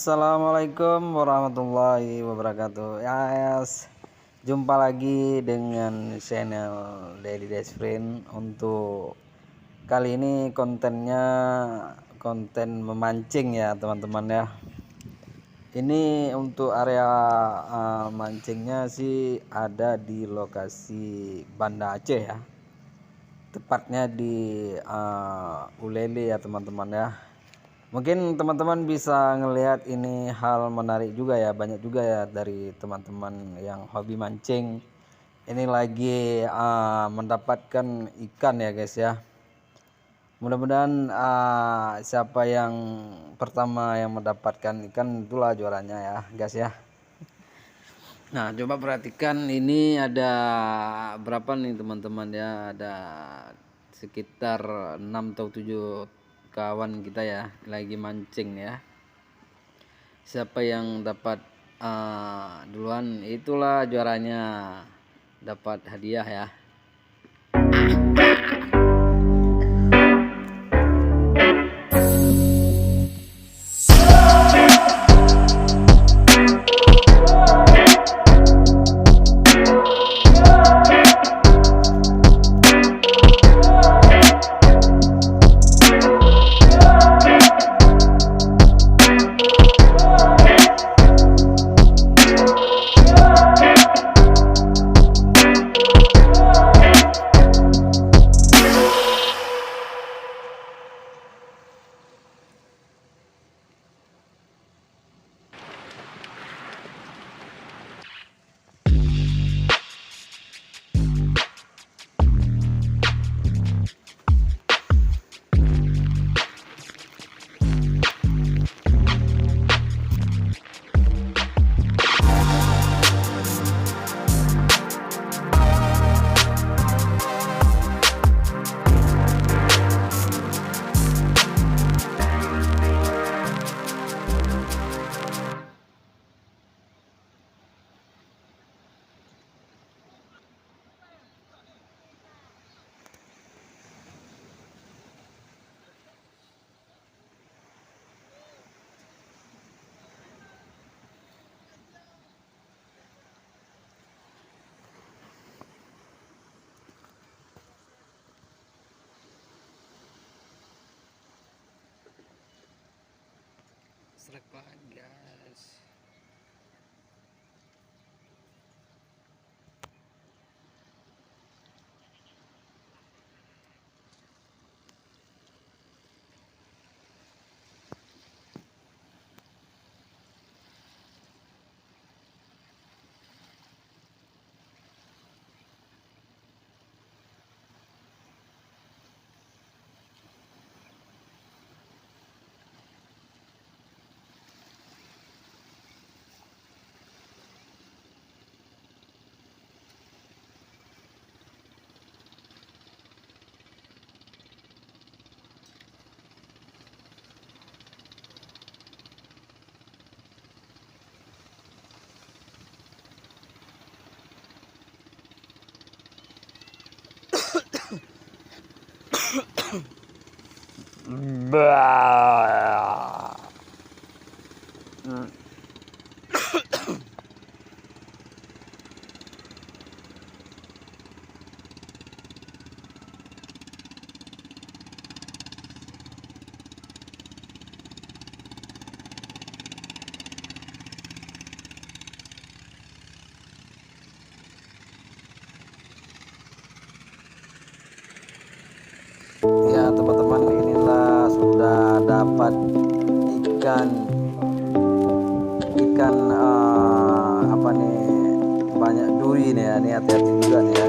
Assalamualaikum warahmatullahi wabarakatuh. Yes, jumpa lagi dengan channel Daily Dash Friend. Untuk kali ini kontennya konten memancing ya teman-teman ya. Ini untuk area mancingnya sih ada di lokasi Banda Aceh ya, tepatnya di Ulele ya teman-teman ya. Mungkin teman-teman bisa ngelihat ini hal menarik juga ya, banyak juga ya dari teman-teman yang hobi mancing. Ini lagi mendapatkan ikan ya guys ya. Mudah-mudahan siapa yang pertama yang mendapatkan ikan itulah juaranya ya guys ya. Nah coba perhatikan ini ada berapa nih teman-teman ya, ada sekitar 6 atau 7 kawan kita ya lagi mancing ya. Siapa yang dapat duluan itulah juaranya, dapat hadiah ya. Serak banget guys. Bah. Ya teman-teman, inilah sudah dapat ikan apa nih, banyak duri nih ya, ini hati-hati juga nih ya